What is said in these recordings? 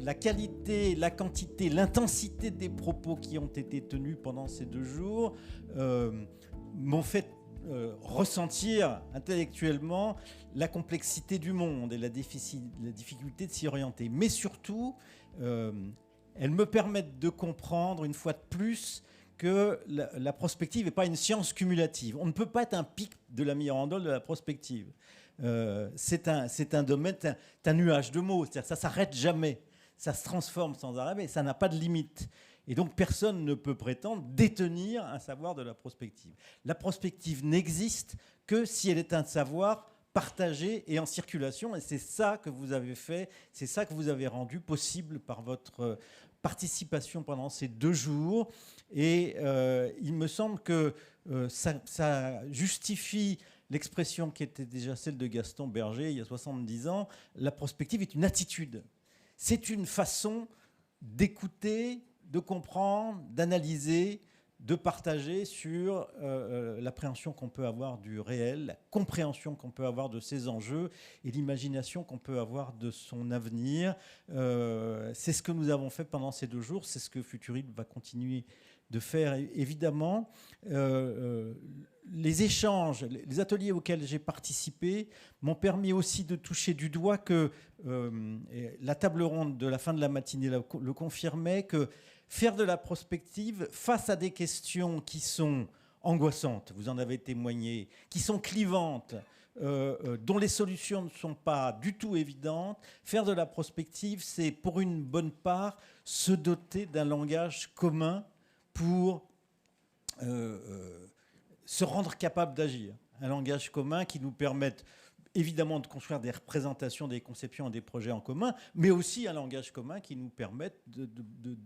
La qualité, la quantité, l'intensité des propos qui ont été tenus pendant ces 2 jours m'ont fait ressentir intellectuellement la complexité du monde et la difficulté de s'y orienter. Mais surtout, elles me permettent de comprendre une fois de plus que la prospective n'est pas une science cumulative. On ne peut pas être un pic de la mirandole de la prospective. C'est un domaine, c'est un nuage de mots, c'est-à-dire ça ne s'arrête jamais, ça se transforme sans arrêt, mais ça n'a pas de limite. Et donc personne ne peut prétendre détenir un savoir de la prospective. La prospective n'existe que si elle est un savoir partagé et en circulation, et c'est ça que vous avez fait, c'est ça que vous avez rendu possible par votre participation pendant ces 2 jours. Et il me semble que ça justifie l'expression qui était déjà celle de Gaston Berger il y a 70 ans, la prospective est une attitude. C'est une façon d'écouter, de comprendre, d'analyser, de partager sur l'appréhension qu'on peut avoir du réel, la compréhension qu'on peut avoir de ses enjeux et l'imagination qu'on peut avoir de son avenir. C'est ce que nous avons fait pendant ces 2 jours, c'est ce que Futurible va continuer de faire, évidemment. Les échanges, les ateliers auxquels j'ai participé m'ont permis aussi de toucher du doigt que la table ronde de la fin de la matinée le confirmait, que faire de la prospective face à des questions qui sont angoissantes, vous en avez témoigné, qui sont clivantes, dont les solutions ne sont pas du tout évidentes, faire de la prospective, c'est pour une bonne part se doter d'un langage commun pour se rendre capable d'agir. Un langage commun qui nous permette évidemment de construire des représentations, des conceptions et des projets en commun, mais aussi un langage commun qui nous permette de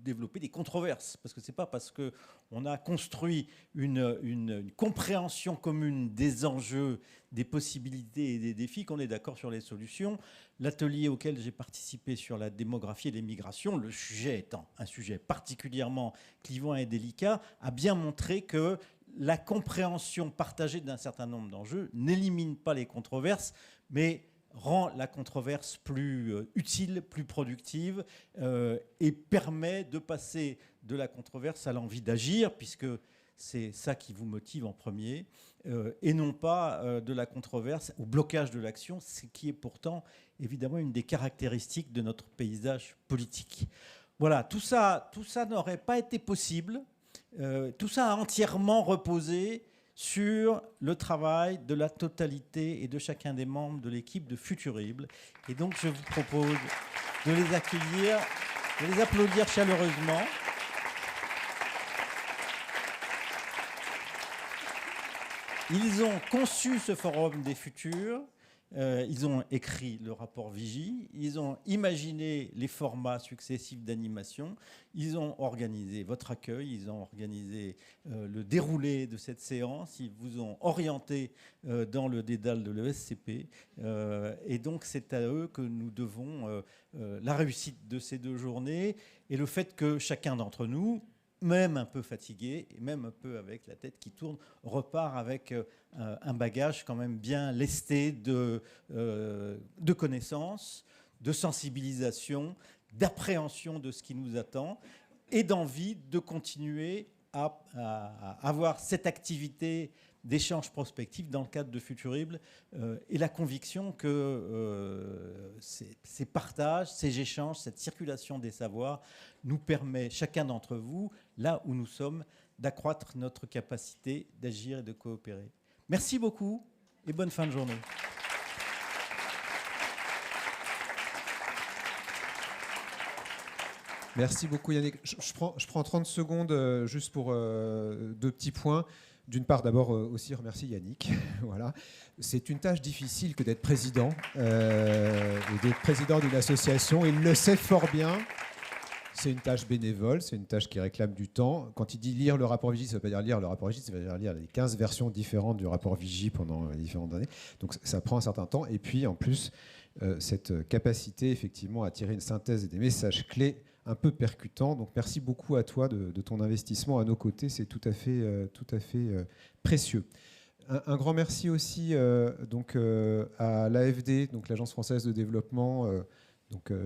développer des controverses. Parce que ce n'est pas parce qu'on a construit une compréhension commune des enjeux, des possibilités et des défis qu'on est d'accord sur les solutions. L'atelier auquel j'ai participé sur la démographie et les migrations, le sujet étant un sujet particulièrement clivant et délicat, a bien montré que la compréhension partagée d'un certain nombre d'enjeux n'élimine pas les controverses, mais rend la controverse plus utile, plus productive et permet de passer de la controverse à l'envie d'agir, puisque c'est ça qui vous motive en premier, et non pas de la controverse au blocage de l'action, ce qui est pourtant évidemment une des caractéristiques de notre paysage politique. Voilà, tout ça n'aurait pas été possible. Tout ça a entièrement reposé sur le travail de la totalité et de chacun des membres de l'équipe de Futurible. Et donc, je vous propose de les accueillir, de les applaudir chaleureusement. Ils ont conçu ce forum des futurs. Ils ont écrit le rapport Vigie, ils ont imaginé les formats successifs d'animation, ils ont organisé votre accueil, ils ont organisé le déroulé de cette séance, ils vous ont orienté dans le dédale de l'ESCP. Et donc c'est à eux que nous devons la réussite de ces 2 journées et le fait que chacun d'entre nous, même un peu fatigué, et même un peu avec la tête qui tourne, repart avec un bagage quand même bien lesté de connaissances, de sensibilisation, d'appréhension de ce qui nous attend, et d'envie de continuer à avoir cette activité d'échange prospectif dans le cadre de Futurible, et la conviction que ces partages, ces échanges, cette circulation des savoirs nous permet, chacun d'entre vous, là où nous sommes, d'accroître notre capacité d'agir et de coopérer. Merci beaucoup et bonne fin de journée. Merci beaucoup Yannick. Je prends 30 secondes juste pour 2 petits points. D'une part, d'abord aussi remercier Yannick. Voilà. C'est une tâche difficile que d'être président et d'être président d'une association. Il le sait fort bien. C'est une tâche bénévole, c'est une tâche qui réclame du temps. Quand il dit lire le rapport Vigie, ça ne veut pas dire lire le rapport Vigie, ça veut dire lire les 15 versions différentes du rapport Vigie pendant différentes années. Donc ça prend un certain temps. Et puis en plus, cette capacité effectivement à tirer une synthèse et des messages clés un peu percutants. Donc merci beaucoup à toi de ton investissement à nos côtés, c'est tout à fait précieux. Un grand merci aussi à l'AFD, donc l'Agence française de développement,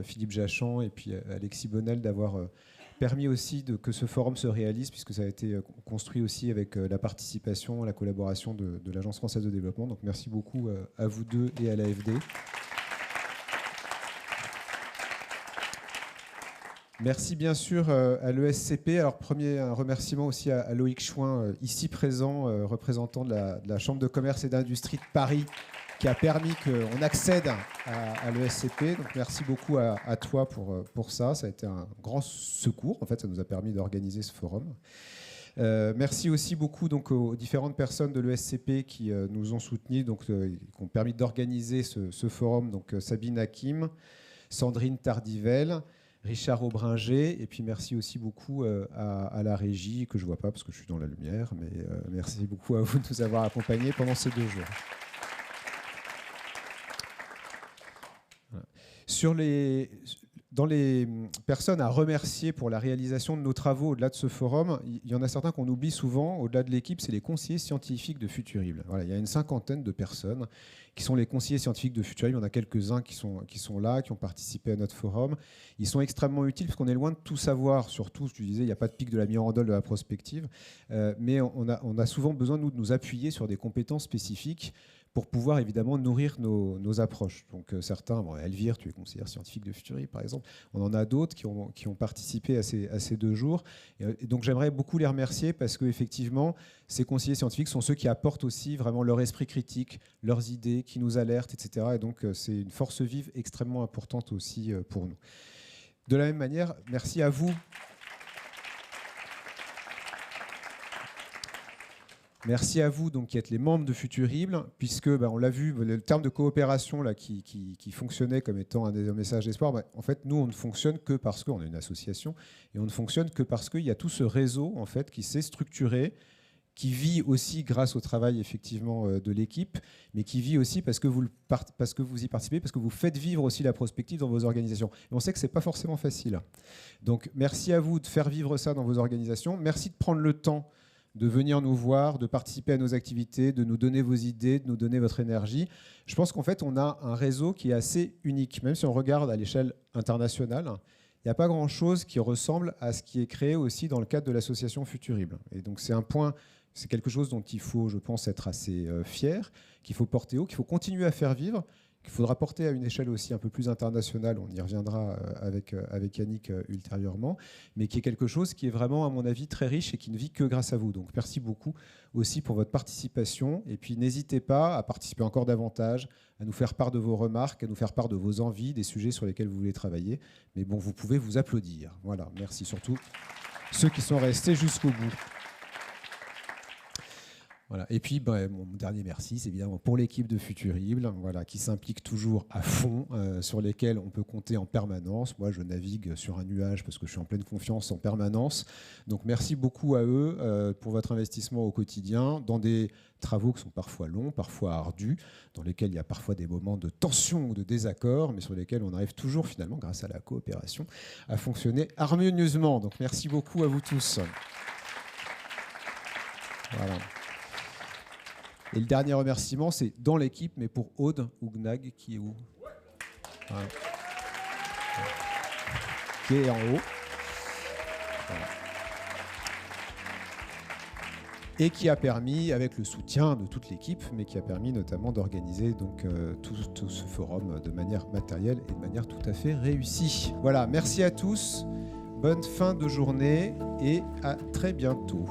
Philippe Jachan et puis Alexis Bonnel d'avoir permis aussi que ce forum se réalise, puisque ça a été construit aussi avec la participation, la collaboration de l'Agence française de développement. Donc merci beaucoup à vous deux et à l'AFD. Merci bien sûr à l'ESCP. Alors un remerciement aussi à Loïc Chouin, ici présent, représentant de la Chambre de commerce et d'industrie de Paris, qui a permis qu'on accède à l'ESCP. Donc merci beaucoup à toi pour ça. Ça a été un grand secours. En fait, ça nous a permis d'organiser ce forum. Merci aussi beaucoup aux différentes personnes de l'ESCP qui nous ont soutenus, qui ont permis d'organiser ce forum. Donc Sabine Hakim, Sandrine Tardivelle, Richard Aubringer, et puis merci aussi beaucoup à la régie, que je ne vois pas parce que je suis dans la lumière, mais merci beaucoup à vous de nous avoir accompagnés pendant ces 2 jours. Voilà. Dans les personnes à remercier pour la réalisation de nos travaux au-delà de ce forum, il y en a certains qu'on oublie souvent, au-delà de l'équipe, c'est les conseillers scientifiques de Futurible. Voilà, il y a une 50aine de personnes qui sont les conseillers scientifiques de Futurible. Il y en a quelques-uns qui sont là, qui ont participé à notre forum. Ils sont extrêmement utiles parce qu'on est loin de tout savoir. Surtout, je disais, il n'y a pas de pic de la mirandole de la prospective. Mais on a souvent besoin, nous, de nous appuyer sur des compétences spécifiques pour pouvoir évidemment nourrir nos approches. Donc certains, Elvire, tu es conseillère scientifique de Futurible par exemple, on en a d'autres qui ont participé à ces 2 jours. Et donc j'aimerais beaucoup les remercier parce qu'effectivement, ces conseillers scientifiques sont ceux qui apportent aussi vraiment leur esprit critique, leurs idées, qui nous alertent, etc. Et donc c'est une force vive extrêmement importante aussi pour nous. De la même manière, merci à vous. Merci à vous qui êtes les membres de Futurible, puisque on l'a vu, le terme de coopération là, qui fonctionnait comme étant un des messages d'espoir, en fait, nous, on ne fonctionne que parce qu'on est une association, et on ne fonctionne que parce qu'il y a tout ce réseau en fait, qui s'est structuré, qui vit aussi grâce au travail effectivement de l'équipe, mais qui vit aussi parce que vous y participez, parce que vous faites vivre aussi la prospective dans vos organisations. Et on sait que ce n'est pas forcément facile. Donc merci à vous de faire vivre ça dans vos organisations. Merci de prendre le temps de venir nous voir, de participer à nos activités, de nous donner vos idées, de nous donner votre énergie. Je pense qu'en fait, on a un réseau qui est assez unique. Même si on regarde à l'échelle internationale, il n'y a pas grand-chose qui ressemble à ce qui est créé aussi dans le cadre de l'association Futurible. Et donc c'est quelque chose dont il faut, je pense, être assez fier, qu'il faut porter haut, qu'il faut continuer à faire vivre, qu'il faudra porter à une échelle aussi un peu plus internationale, on y reviendra avec Yannick ultérieurement, mais qui est quelque chose qui est vraiment, à mon avis, très riche et qui ne vit que grâce à vous. Donc merci beaucoup aussi pour votre participation, et puis n'hésitez pas à participer encore davantage, à nous faire part de vos remarques, à nous faire part de vos envies, des sujets sur lesquels vous voulez travailler. Mais bon, vous pouvez vous applaudir. Voilà, merci surtout ceux qui sont restés jusqu'au bout. Voilà. Et puis, mon dernier merci, c'est évidemment pour l'équipe de Futurible, qui s'implique toujours à fond, sur lesquels on peut compter en permanence. Moi, je navigue sur un nuage parce que je suis en pleine confiance en permanence. Donc, merci beaucoup à eux pour votre investissement au quotidien, dans des travaux qui sont parfois longs, parfois ardus, dans lesquels il y a parfois des moments de tension ou de désaccord, mais sur lesquels on arrive toujours, finalement, grâce à la coopération, à fonctionner harmonieusement. Donc, merci beaucoup à vous tous. Voilà. Et le dernier remerciement, c'est dans l'équipe, mais pour Aude Ougnag, qui est où ? Voilà. Qui est en haut. Voilà. Et qui a permis, avec le soutien de toute l'équipe, mais qui a permis notamment d'organiser tout ce forum de manière matérielle et de manière tout à fait réussie. Voilà, merci à tous, bonne fin de journée et à très bientôt.